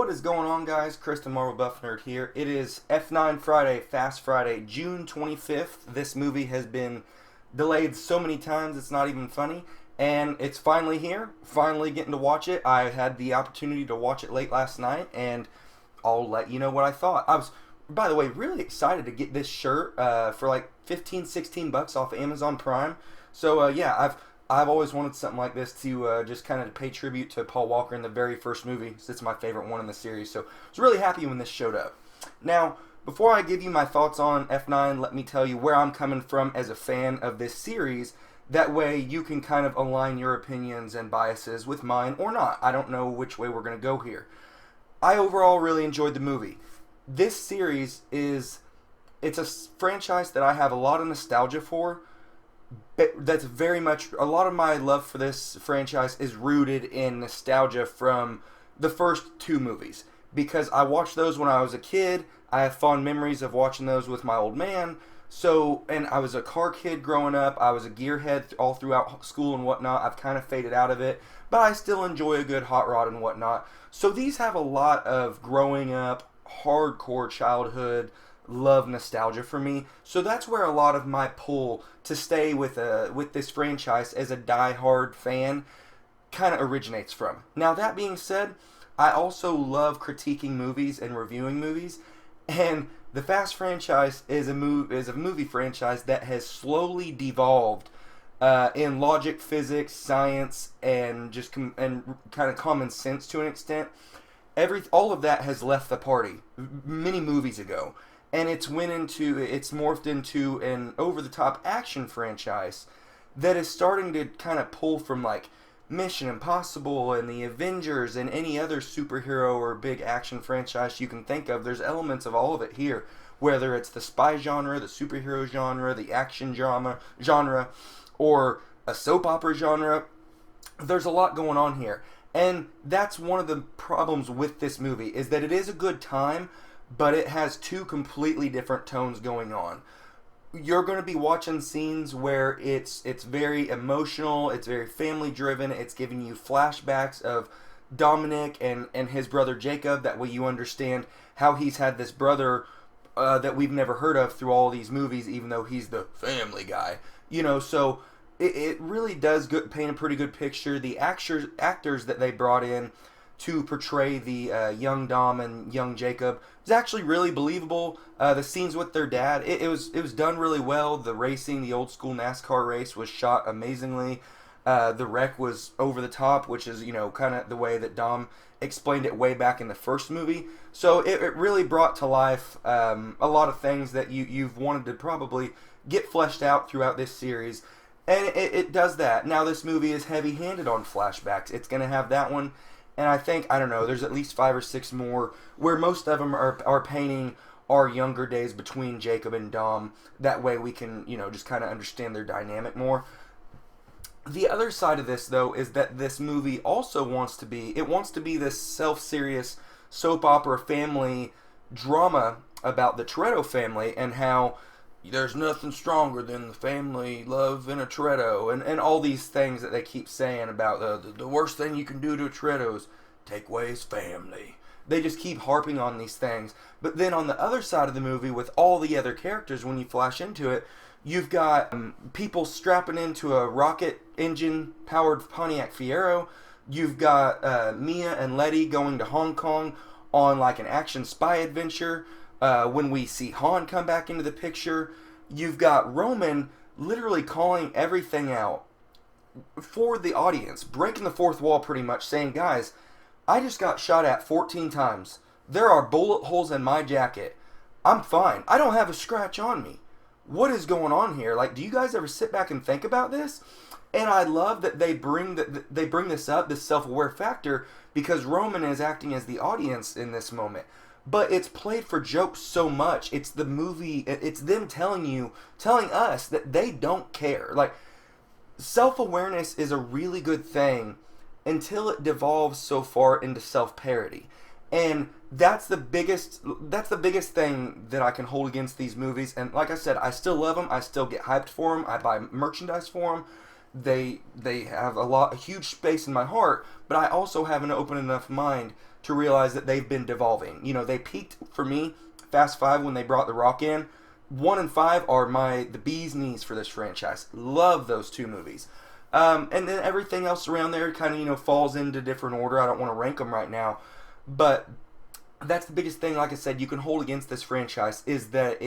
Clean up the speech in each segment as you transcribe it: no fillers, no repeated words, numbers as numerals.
What is going on, guys? Kristen Marvel Buff Nerd here. It is F9 Friday, Fast Friday, June 25th. This movie has been delayed so many times it's not even funny. And it's finally here. Finally getting to watch it. I had the opportunity to watch it late last night, and I'll let you know what I thought. I was, by the way, really excited to get this shirt for like 15, 16 bucks off Amazon Prime. So yeah, I've always wanted something like this to just kind of pay tribute to Paul Walker in the very first movie. It's my favorite one in the series. So I was really happy when this showed up. Now, before I give you my thoughts on F9, let me tell you where I'm coming from as a fan of this series. That way you can kind of align your opinions and biases with mine or not. I don't know which way we're going to go here. I overall really enjoyed the movie. This series it's a franchise that I have a lot of nostalgia for. That's very much, a lot of my love for this franchise is rooted in nostalgia from the first two movies. Because I watched those when I was a kid. I have fond memories of watching those with my old man. So, and I was a car kid growing up. I was a gearhead all throughout school and whatnot. I've kind of faded out of it, but I still enjoy a good hot rod and whatnot. So these have a lot of growing up, hardcore childhood love nostalgia for me. So that's where a lot of my pull to stay with this franchise as a die-hard fan kind of originates from. Now, that being said, I also love critiquing movies and reviewing movies, and the Fast franchise is a movie franchise that has slowly devolved in logic, physics, science, and just and kind of common sense to an extent. All of that has left the party many movies ago, and it's morphed into an over-the-top action franchise that is starting to kind of pull from like Mission Impossible and the Avengers and any other superhero or big action franchise you can think of. There's elements of all of it here, whether it's the spy genre, the superhero genre, the action genre, or a soap opera genre. There's a lot going on here. And that's one of the problems with this movie, is that it is a good time, but it has two completely different tones going on. You're going to be watching scenes where it's very emotional, it's very family driven, it's giving you flashbacks of Dominic and his brother Jacob. That way you understand how he's had this brother that we've never heard of through all these movies, even though he's the family guy. You know, so it really does paint a pretty good picture. The actors that they brought in to portray the young Dom and young Jacob is actually really believable. The scenes with their dad, it was done really well. The racing, the old school NASCAR race, was shot amazingly. The wreck was over the top, which is, kind of the way that Dom explained it way back in the first movie. So it really brought to life a lot of things that you've wanted to probably get fleshed out throughout this series. And it does that. Now, this movie is heavy-handed on flashbacks. It's going to have that one. And I think, I don't know, there's at least 5 or 6 more where most of them are painting our younger days between Jacob and Dom. That way we can, just kind of understand their dynamic more. The other side of this, though, is that this movie also wants to be this self-serious soap opera family drama about the Toretto family and how there's nothing stronger than the family love in a Toretto, and all these things that they keep saying about the worst thing you can do to a Toretto is take away his family. They just keep harping on these things. But then on the other side of the movie, with all the other characters, when you flash into it, you've got people strapping into a rocket engine powered Pontiac Fiero. You've got Mia and Letty going to Hong Kong on like an action spy adventure. When we see Han come back into the picture, you've got Roman literally calling everything out for the audience, breaking the fourth wall pretty much, saying, guys, I just got shot at 14 times. There are bullet holes in my jacket. I'm fine. I don't have a scratch on me. What is going on here? Like, do you guys ever sit back and think about this? And I love that they bring this up, this self-aware factor, because Roman is acting as the audience in this moment. But it's played for jokes so much. It's the movie, it's them telling us that they don't care. Like, self-awareness is a really good thing until it devolves so far into self-parody. And that's the biggest thing that I can hold against these movies. And like I said, I still love them. I still get hyped for them. I buy merchandise for them. They have a huge space in my heart, but I also have an open enough mind to realize that they've been devolving. You know, they peaked, for me, Fast 5 when they brought The Rock in. 1 and 5 are the bee's knees for this franchise. Love those two movies. And then everything else around there kind of, you know, falls into different order. I don't want to rank them right now. But that's the biggest thing, like I said, you can hold against this franchise, is that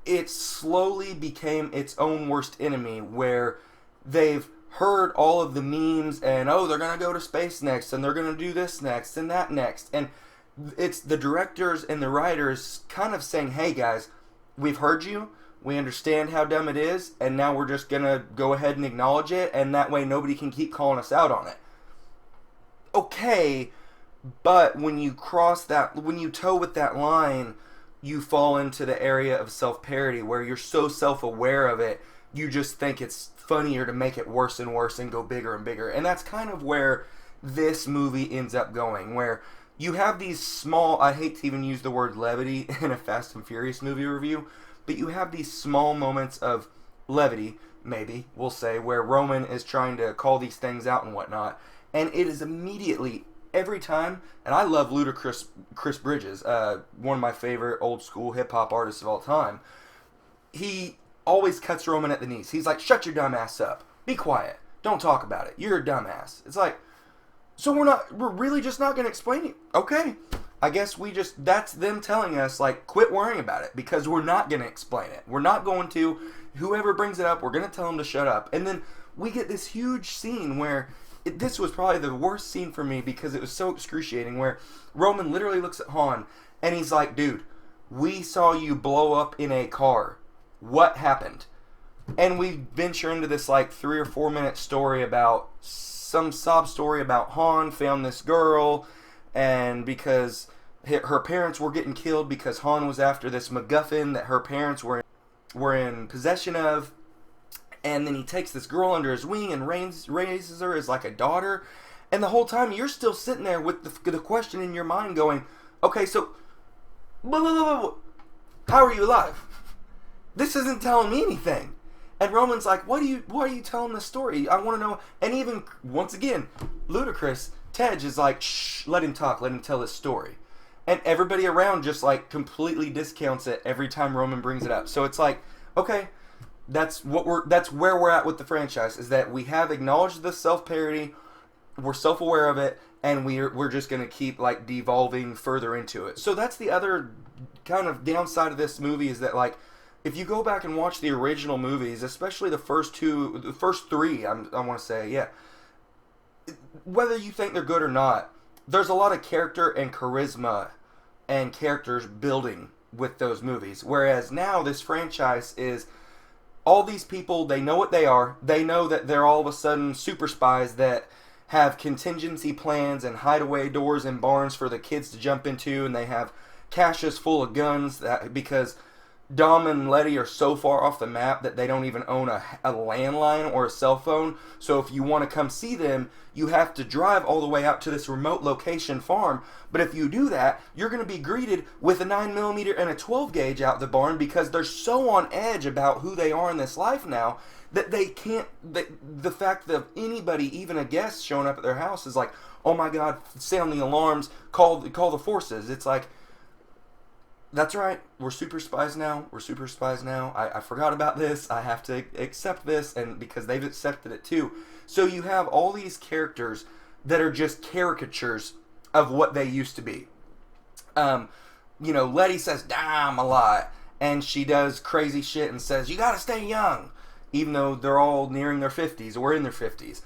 it slowly became its own worst enemy, where they've heard all of the memes and, oh, they're going to go to space next, and they're going to do this next and that next. And it's the directors and the writers kind of saying, hey guys, we've heard you, we understand how dumb it is, and now we're just going to go ahead and acknowledge it, and that way nobody can keep calling us out on it. Okay, but when you toe with that line, you fall into the area of self-parody, where you're so self-aware of it, you just think it's funnier to make it worse and worse and go bigger and bigger. And that's kind of where this movie ends up going, where you have these small, I hate to even use the word levity in a Fast and Furious movie review, but you have these small moments of levity, maybe, we'll say, where Roman is trying to call these things out and whatnot, and it is immediately, every time, and I love Ludacris, Chris Bridges, one of my favorite old school hip-hop artists of all time, he always cuts Roman at the knees. He's like, shut your dumb ass up. Be quiet. Don't talk about it. You're a dumbass. It's like, so we're really just not going to explain it. Okay. I guess that's them telling us, like, quit worrying about it, because we're not going to explain it. We're not going to. Whoever brings it up, we're going to tell them to shut up. And then we get this huge scene where, this was probably the worst scene for me because it was so excruciating, where Roman literally looks at Han and he's like, dude, we saw you blow up in a car. What happened? And we venture into this like 3 or 4 minute story about some sob story about Han found this girl, and because her parents were getting killed because Han was after this MacGuffin that her parents were in possession of. And then he takes this girl under his wing and raises her as like a daughter. And the whole time you're still sitting there with the question in your mind going, okay, so how are you alive? This isn't telling me anything. And Roman's like, why are you telling this story? I want to know. And even, once again, Ludacris, Tej is like, shh, let him talk, let him tell his story. And everybody around just like completely discounts it every time Roman brings it up. So it's like, okay, that's where we're at with the franchise, is that we have acknowledged the self-parody, we're self-aware of it, and we're just going to keep like devolving further into it. So that's the other kind of downside of this movie, is that like, if you go back and watch the original movies, especially the first three, I want to say, yeah, whether you think they're good or not, there's a lot of character and charisma and characters building with those movies. Whereas now this franchise is, all these people, they know what they are. They know that they're all of a sudden super spies that have contingency plans and hideaway doors and barns for the kids to jump into, and they have caches full of guns because Dom and Letty are so far off the map that they don't even own a landline or a cell phone. So if you want to come see them, you have to drive all the way out to this remote location farm. But if you do that, you're going to be greeted with a 9mm and a 12 gauge out the barn, because they're so on edge about who they are in this life now that they can't. The fact that anybody, even a guest showing up at their house, is like, oh my God, sound the alarms, call the forces. It's like, that's right, we're super spies now. I forgot about this. I have to accept this, and because they've accepted it too. So you have all these characters that are just caricatures of what they used to be. Letty says "damn" a lot, and she does crazy shit and says, you gotta stay young, even though they're all nearing their 50s or in their 50s.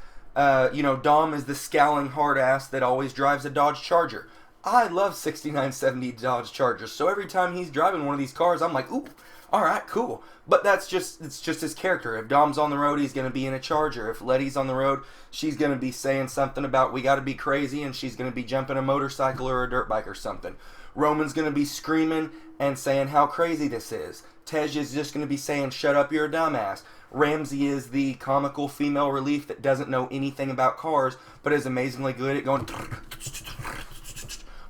Dom is the scowling hard ass that always drives a Dodge Charger. I love 6970 Dodge Chargers, so every time he's driving one of these cars, I'm like, ooh, alright, cool. But it's just his character. If Dom's on the road, he's going to be in a Charger. If Letty's on the road, she's going to be saying something about we got to be crazy, and she's going to be jumping a motorcycle or a dirt bike or something. Roman's going to be screaming and saying how crazy this is. Tej is just going to be saying, shut up, you're a dumbass. Ramsey is the comical female relief that doesn't know anything about cars, but is amazingly good at going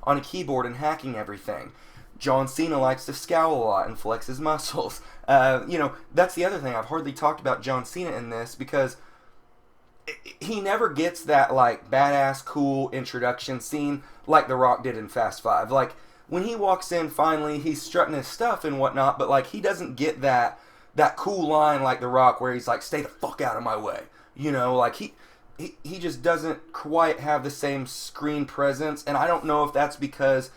on a keyboard and hacking everything. John Cena likes to scowl a lot and flex his muscles. That's the other thing. I've hardly talked about John Cena in this, because he never gets that like badass cool introduction scene like The Rock did in Fast Five. Like when he walks in, finally he's strutting his stuff and whatnot, but like he doesn't get that cool line like The Rock where he's like, "Stay the fuck out of my way." You know, like he just doesn't quite have the same screen presence, and I don't know if that's because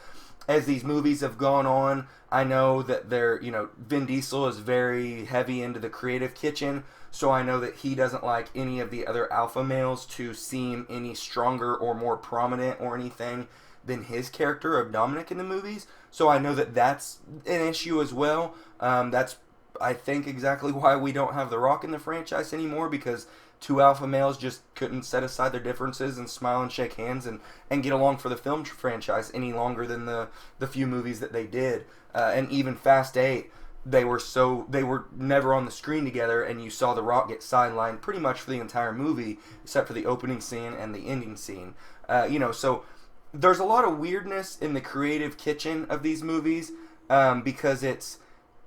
as these movies have gone on, I know that Vin Diesel is very heavy into the creative kitchen, so I know that he doesn't like any of the other alpha males to seem any stronger or more prominent or anything than his character of Dominic in the movies. So I know that that's an issue as well. That's, I think, exactly why we don't have The Rock in the franchise anymore, because two alpha males just couldn't set aside their differences and smile and shake hands and get along for the film franchise any longer than the few movies that they did. And even Fast 8, they were never on the screen together, and you saw The Rock get sidelined pretty much for the entire movie, except for the opening scene and the ending scene. So there's a lot of weirdness in the creative kitchen of these movies, because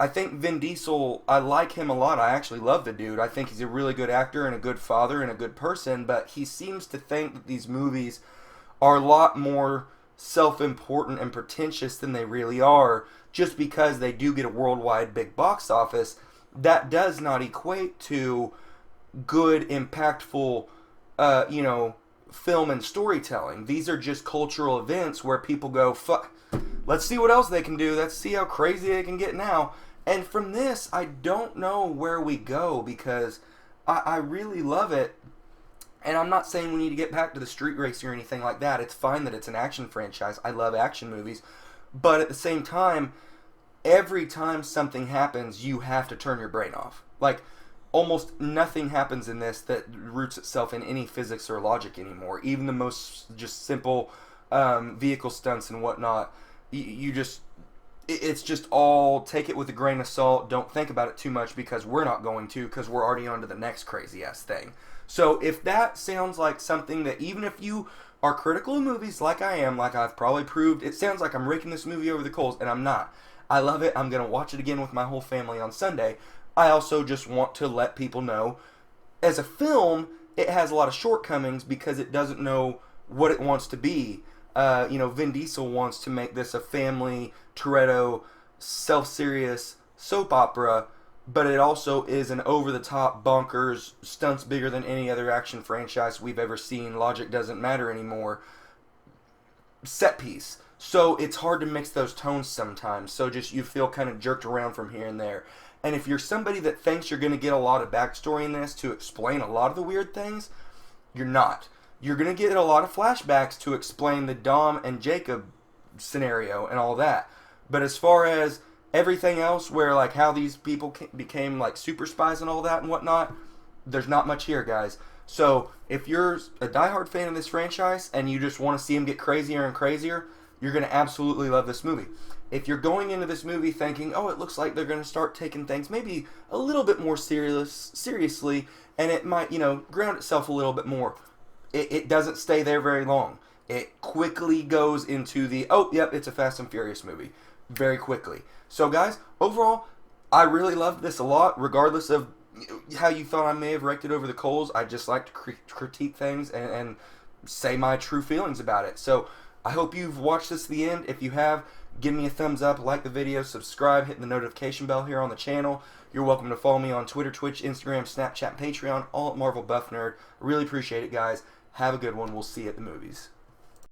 I think Vin Diesel, I like him a lot. I actually love the dude. I think he's a really good actor and a good father and a good person, but he seems to think that these movies are a lot more self-important and pretentious than they really are, just because they do get a worldwide big box office. That does not equate to good, impactful, film and storytelling. These are just cultural events where people go, fuck, let's see what else they can do. Let's see how crazy they can get now. And from this, I don't know where we go, because I really love it. And I'm not saying we need to get back to the street racing or anything like that. It's fine that it's an action franchise. I love action movies. But at the same time, every time something happens, you have to turn your brain off. Like, almost nothing happens in this that roots itself in any physics or logic anymore. Even the most just simple vehicle stunts and whatnot, it's just all take it with a grain of salt. Don't think about it too much, because we're not going to, because we're already on to the next crazy ass thing. So if that sounds like something that, even if you are critical of movies like I am, like I've probably proved, it sounds like I'm raking this movie over the coals, and I'm not. I love it. I'm going to watch it again with my whole family on Sunday. I also just want to let people know, as a film, it has a lot of shortcomings because it doesn't know what it wants to be. Vin Diesel wants to make this a family, Toretto, self-serious soap opera, but it also is an over-the-top, bonkers, stunts bigger than any other action franchise we've ever seen, logic doesn't matter anymore, set piece. So it's hard to mix those tones sometimes, so just you feel kind of jerked around from here and there. And if you're somebody that thinks you're going to get a lot of backstory in this to explain a lot of the weird things, you're not. You're going to get a lot of flashbacks to explain the Dom and Jacob scenario and all that. But as far as everything else, where like how these people became like super spies and all that and whatnot, there's not much here, guys. So if you're a diehard fan of this franchise and you just want to see them get crazier and crazier, you're going to absolutely love this movie. If you're going into this movie thinking, oh, it looks like they're going to start taking things maybe a little bit more seriously, and it might, ground itself a little bit more, it doesn't stay there very long. It quickly goes into the, oh, yep, it's a Fast and Furious movie, very quickly. So, guys, overall, I really loved this a lot, regardless of how you thought I may have raked it over the coals. I just like to critique things and say my true feelings about it. So, I hope you've watched this to the end. If you have, give me a thumbs up, like the video, subscribe, hit the notification bell here on the channel. You're welcome to follow me on Twitter, Twitch, Instagram, Snapchat, Patreon, all at Marvel Buff Nerd. I really appreciate it, guys. Have a good one. We'll see you at the movies.